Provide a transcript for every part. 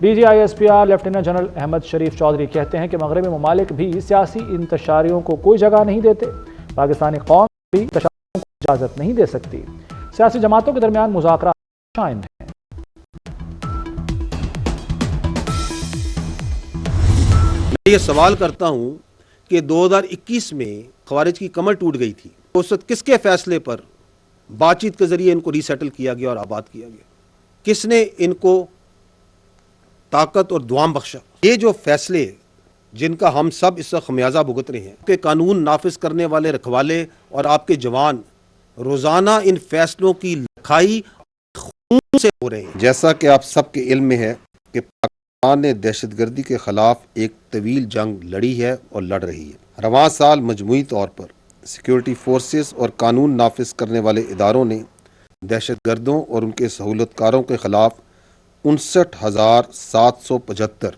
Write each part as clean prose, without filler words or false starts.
D G I S P R lieutenant general Ahmed Sharif Chaudhry کہتے ہیں کہ مغربی ممالک بھی سیاسی انتشاریوں کو کوئی جگہ نہیں دیتے، پاکستانی قوم بھی تشدد کو اجازت نہیں دے سکتی، سیاسی جماعتوں کے درمیان مذاکرات قائم ہیں۔ میں یہ سوال کرتا ہوں کہ 2021 میں خوارج کی کمر ٹوٹ گئی تھی، اس وقت کس کے فیصلے پر بات چیت کے ذریعے ان کو ری سیٹل کیا گیا اور آباد کیا گیا؟ کس نے ان کو طاقت اور دوام بخشا؟ یہ جو فیصلے جن کا ہم سب اس وقت خمیازہ بھگت رہے ہیں کہ قانون نافذ کرنے والے رکھوالے اور آپ کے جوان روزانہ ان فیصلوں کی لکھائی خون سے ہو رہے ہیں۔ جیسا کہ آپ سب کے علم میں ہے کہ پاکستان نے دہشت گردی کے خلاف ایک طویل جنگ لڑی ہے اور لڑ رہی ہے۔ رواں سال مجموعی طور پر سیکیورٹی فورسز اور قانون نافذ کرنے والے اداروں نے دہشت گردوں اور ان کے سہولت کاروں کے خلاف 59,775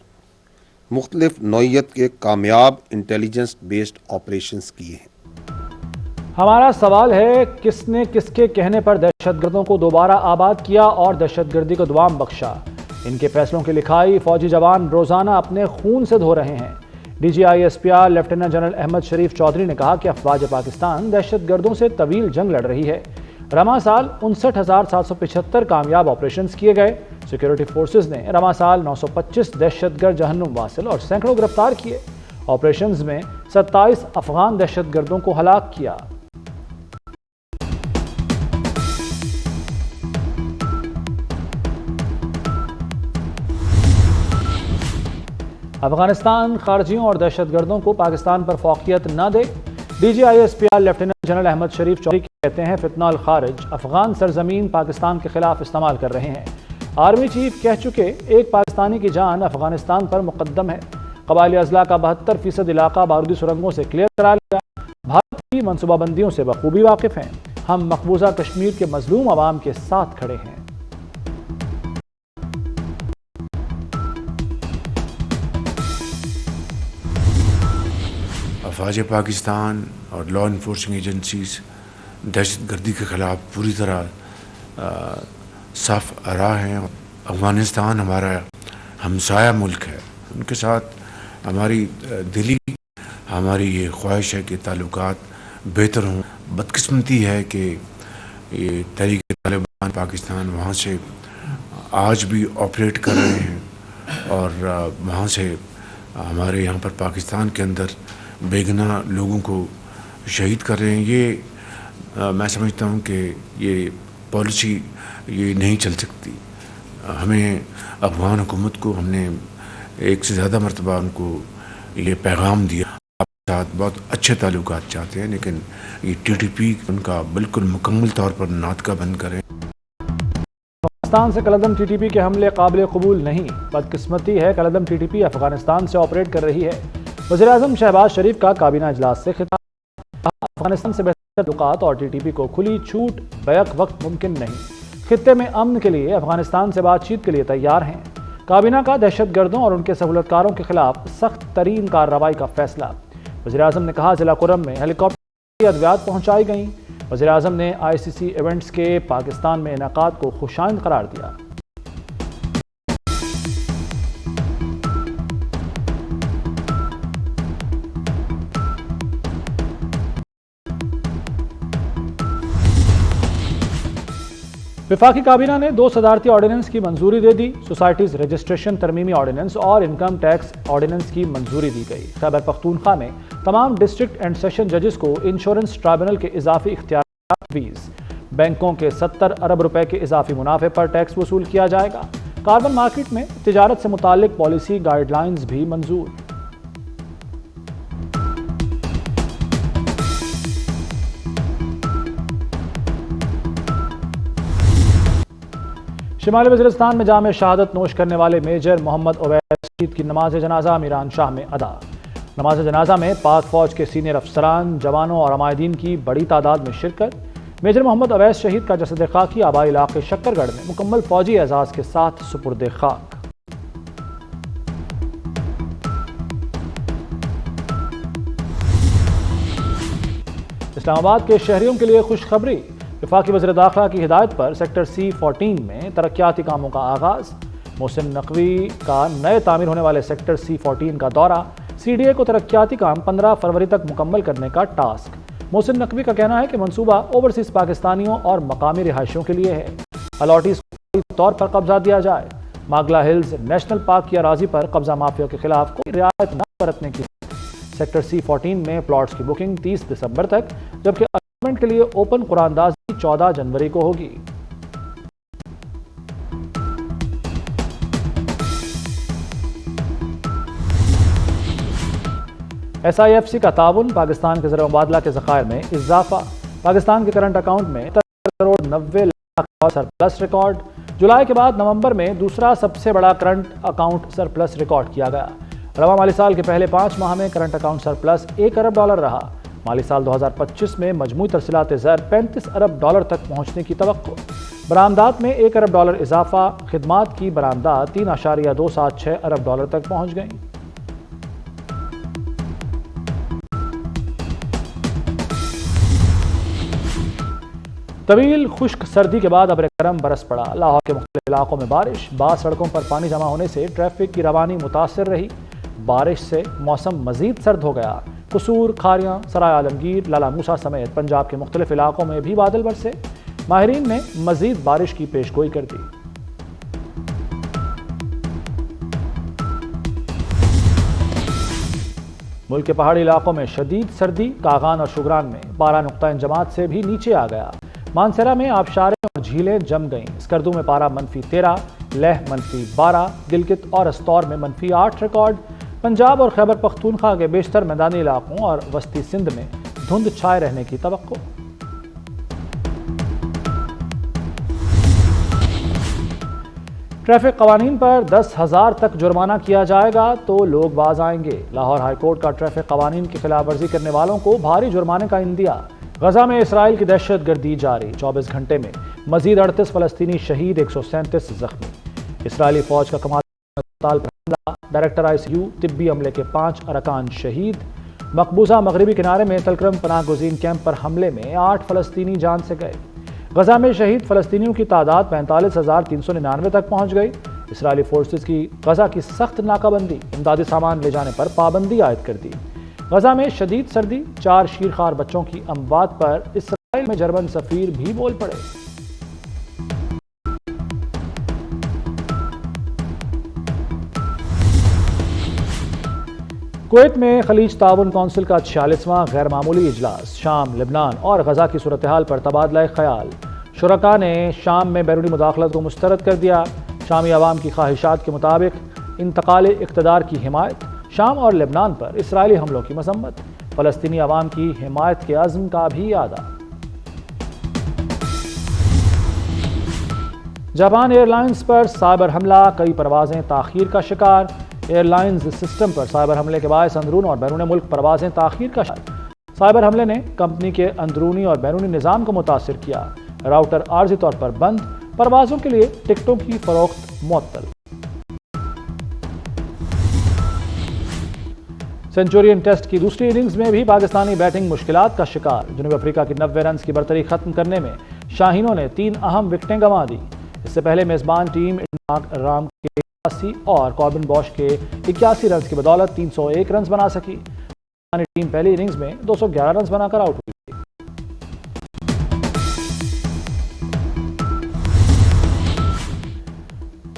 مختلف نوعیت کے کامیاب انٹیلیجنس بیسڈ آپریشنز کیے ہیں۔ ہمارا سوال ہے، کس نے کس کے کہنے پر دہشت گردوں کو دوبارہ آباد کیا اور دہشت گردی کو دوام بخشا؟ ان کے فیصلوں کی لکھائی فوجی جوان روزانہ اپنے خون سے دھو رہے ہیں۔ D G I S P R lieutenant general Ahmed Sharif Chaudhry نے کہا کہ افواج پاکستان دہشت گردوں سے طویل جنگ لڑ رہی ہے۔ رواں سال 59,775 کامیاب آپریشنز کیے گئے۔ سیکیورٹی فورسز نے رواں سال 925 دہشت گرد جہنم واصل اور سینکڑوں گرفتار کیے۔ آپریشنز میں 27 افغان دہشت گردوں کو ہلاک کیا۔ افغانستان خارجیوں اور دہشت گردوں کو پاکستان پر فوقیت نہ دے۔ D G I S P R lieutenant general Ahmed Sharif Chaudhry کہتے ہیں فتنہ الخارج افغان سرزمین پاکستان کے خلاف استعمال کر رہے ہیں۔ آرمی چیف کہہ چکے ایک پاکستانی کی جان افغانستان پر مقدم ہے۔ قبائلی اضلاع کا 72% علاقہ بارودی سرنگوں سے کلیئر کرا لیا۔ بھارت کی منصوبہ بندیوں سے بخوبی واقف ہیں۔ ہم مقبوضہ کشمیر کے مظلوم عوام کے ساتھ کھڑے ہیں۔ افواج پاکستان اور لا انفورسنگ ایجنسیز دہشت گردی کے خلاف پوری طرح صاف راہ ہیں۔ افغانستان ہمارا ہمسایہ ملک ہے، ان کے ساتھ ہماری دلی ہماری یہ خواہش ہے کہ تعلقات بہتر ہوں۔ بدقسمتی ہے کہ یہ تحریک طالبان پاکستان وہاں سے آج بھی آپریٹ کر رہے ہیں اور وہاں سے ہمارے یہاں پر پاکستان کے اندر بے گناہ لوگوں کو شہید کر رہے ہیں۔ یہ میں سمجھتا ہوں کہ یہ پالیسی یہ نہیں چل سکتی۔ ہمیں افغان حکومت کو ہم نے ایک سے زیادہ مرتبہ ان کو یہ پیغام دیا، آپ کے ساتھ بہت اچھے تعلقات چاہتے ہیں، لیکن یہ ٹی ٹی پی ان کا بالکل مکمل طور پر ناطقہ بند کریں۔ پاکستان سے کالعدم ٹی ٹی پی کے حملے قابل قبول نہیں۔ بدقسمتی ہے کالعدم ٹی ٹی پی افغانستان سے آپریٹ کر رہی ہے۔ وزیراعظم شہباز شریف کا کابینہ اجلاس سے خطاب، افغانستان سے بہتر تعلقات اور ٹی ٹی پی کو کھلی چھوٹ بیک وقت ممکن نہیں۔ خطے میں امن کے لیے افغانستان سے بات چیت کے لیے تیار ہیں۔ کابینہ کا دہشت گردوں اور ان کے سہولت کاروں کے خلاف سخت ترین کارروائی کا فیصلہ۔ وزیراعظم نے کہا ضلع کرم میں ہیلی کاپٹر ادویات پہنچائی گئیں۔ وزیراعظم نے آئی سی سی ایونٹس کے پاکستان میں انعقاد کو خوشائند قرار دیا۔ وفاقی کابینہ نے 2 صدارتی آرڈیننس کی منظوری دے دی۔ سوسائٹیز رجسٹریشن ترمیمی آرڈیننس اور انکم ٹیکس آرڈیننس کی منظوری دی گئی۔ خیبر پختونخوا میں تمام ڈسٹرکٹ اینڈ سیشن ججز کو انشورنس ٹرائبونل کے اضافی اختیارات تجویز۔ بینکوں کے 70 ارب روپے کے اضافی منافع پر ٹیکس وصول کیا جائے گا۔ کاربن مارکیٹ میں تجارت سے متعلق پالیسی گائیڈ لائنز بھی منظور۔ شمالی وزیرستان میں جامع شہادت نوش کرنے والے میجر محمد اویس شہید کی نماز جنازہ میران شاہ میں ادا۔ نماز جنازہ میں پاک فوج کے سینئر افسران، جوانوں اور عمائدین کی بڑی تعداد میں شرکت۔ میجر محمد اویس شہید کا جسد خاکی آبائی علاقے شکر گڑھ میں مکمل فوجی اعزاز کے ساتھ سپرد خاک۔ اسلام آباد کے شہریوں کے لیے خوشخبری، وفاقی وزیر داخلہ کی ہدایت پر سیکٹر C14 میں ترقیاتی کاموں کا آغاز۔ محسن نقوی کا نئے تعمیر ہونے والے سیکٹر C14 کا دورہ، CDA کو ترقیاتی کام 15 فروری تک مکمل کرنے کا ٹاسک۔ محسن نقوی کا کہنا ہے کہ منصوبہ اوورسیز پاکستانیوں اور مقامی رہائشیوں کے لیے ہے۔ الاٹیز کو طور پر قبضہ دیا جائے۔ ماگلا ہلز نیشنل پارک کی اراضی پر قبضہ مافیا کے خلاف کوئی رعایت نہ برتنے کی۔ سیکٹر C14 میں پلاٹس کی بکنگ 30 دسمبر تک، جبکہ الاٹمنٹ کے لیے اوپن قراردادی 14 جنوری کو ہوگی۔ SIFC کا تعاون، پاکستان کے زر مبادلہ کے ذخائر میں اضافہ۔ پاکستان کے کرنٹ اکاؤنٹ میں 70.90 سرپلس ریکارڈ۔ جولائی کے بعد نومبر میں دوسرا سب سے بڑا کرنٹ اکاؤنٹ سرپلس ریکارڈ کیا گیا۔ رواں مالی سال کے پہلے 5 ماہ میں کرنٹ اکاؤنٹ سرپلس $1 ارب رہا۔ مالی سال 2025 میں مجموعی ترسیلات زر $35 ارب تک پہنچنے کی توقع۔ برآمدات میں $1 ارب اضافہ۔ خدمات کی برآمدات $3.276 ارب تک پہنچ گئیں۔ طویل خشک سردی کے بعد ابر کرم برس پڑا۔ لاہور کے مختلف علاقوں میں بارش، بعض سڑکوں پر پانی جمع ہونے سے ٹریفک کی روانی متاثر رہی۔ بارش سے موسم مزید سرد ہو گیا۔ قصور، کھاریاں، سرائے عالمگیر، لالا موسیٰ سمیت پنجاب کے مختلف علاقوں میں بھی بادل برسے۔ ماہرین نے مزید بارش کی پیش گوئی کر دی۔ ملک کے پہاڑی علاقوں میں شدید سردی، کاغان اور شگران میں پارہ نقطہ انجماد سے بھی نیچے آ گیا۔ مانسہرہ میں آبشاریں اور جھیلیں جم گئیں۔ اسکردو میں پارہ -13، لیہ -12، گلگت اور استور میں -8 ریکارڈ۔ پنجاب اور خیبر پختونخوا کے بیشتر میدانی علاقوں اور وسطی سندھ میں دھند چھائے رہنے کی توقع۔ ٹریفک قوانین پر 10,000 تک جرمانہ کیا جائے گا تو لوگ باز آئیں گے۔ لاہور ہائی کورٹ کا ٹریفک قوانین کی خلاف ورزی کرنے والوں کو بھاری جرمانے کا عندیہ۔ غزہ میں اسرائیل کی دہشت گردی جاری، 24 گھنٹے میں مزید 38 فلسطینی شہید، 137 زخمی۔ اسرائیلی فوج کا کمانڈر اسپتال پر حملہ، ڈائریکٹر ICU طبی عملے کے 5 ارکان شہید۔ مقبوضہ مغربی کنارے میں تلکرم پناہ گزین کیمپ پر حملے میں 8 فلسطینی جان سے گئے۔ غزہ میں شہید فلسطینیوں کی تعداد 45,399 تک پہنچ گئی۔ اسرائیلی فورسز کی غزہ کی سخت ناکہ بندی، امدادی سامان لے جانے پر پابندی عائد کر دی۔ غزہ میں شدید سردی، 4 شیرخوار بچوں کی اموات پر اسرائیل میں جرمن سفیر بھی بول پڑے۔ کویت میں خلیج تعاون کونسل کا 46واں غیر معمولی اجلاس، شام، لبنان اور غزہ کی صورتحال پر تبادلہ خیال۔ شرکاء نے شام میں بیرونی مداخلت کو مسترد کر دیا۔ شامی عوام کی خواہشات کے مطابق انتقال اقتدار کی حمایت، شام اور لبنان پر اسرائیلی حملوں کی مذمت، فلسطینی عوام کی حمایت کے عزم کا بھی اعادہ۔ جاپان ایئر لائنز پر سائبر حملہ، کئی پروازیں تاخیر کا شکار۔ ایئر لائنز سسٹم پر سائبر حملے کے باعث اندرون اور بیرون ملک پروازیں تاخیر کا شکار۔ سائبر حملے نے کمپنی کے اندرونی اور بیرونی نظام کو متاثر کیا۔ راؤٹر عارضی طور پر بند، پروازوں کے لیے ٹکٹوں کی فروخت معطل۔ سنچورین ٹیسٹ کی دوسری اننگز میں بھی پاکستانی بیٹنگ مشکلات کا شکار۔ جنوبی افریقہ کی 90 رنز کی برتری ختم کرنے میں شاہینوں نے 3 اہم وکٹیں گنوا دی۔ اس سے پہلے میزبان ٹیم مارک رام کے 80 اور کاربن باش کے 81 رنز کی بدولت 301 رنز بنا سکی۔ پاکستانی ٹیم پہلی اننگز میں 211 رنز بنا کر آؤٹ ہوئی۔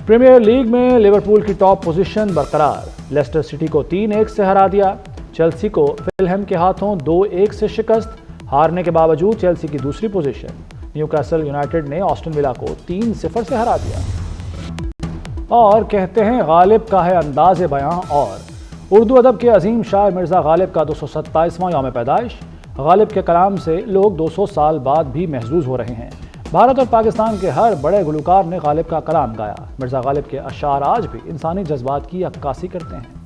پریمیئر لیگ میں لیورپول کی ٹاپ پوزیشن برقرار، لیسٹر سٹی کو 3-1 سے ہرا دیا۔ چیلسی کو فلہم کے ہاتھوں 2-1 سے شکست، ہارنے کے باوجود چیلسی کی دوسری پوزیشن۔ نیوکاسل یونائیٹڈ نے آسٹن ولا کو 3-0 سے ہرا دیا۔ اور کہتے ہیں غالب کا ہے انداز بیاں اور اردو ادب کے عظیم شاعر مرزا غالب کا 227واں یوم پیدائش۔ غالب کے کلام سے لوگ 200 سال بعد بھی محظوظ ہو رہے ہیں۔ بھارت اور پاکستان کے ہر بڑے گلوکار نے غالب کا کلام گایا۔ مرزا غالب کے اشعار آج بھی انسانی جذبات کی عکاسی کرتے ہیں۔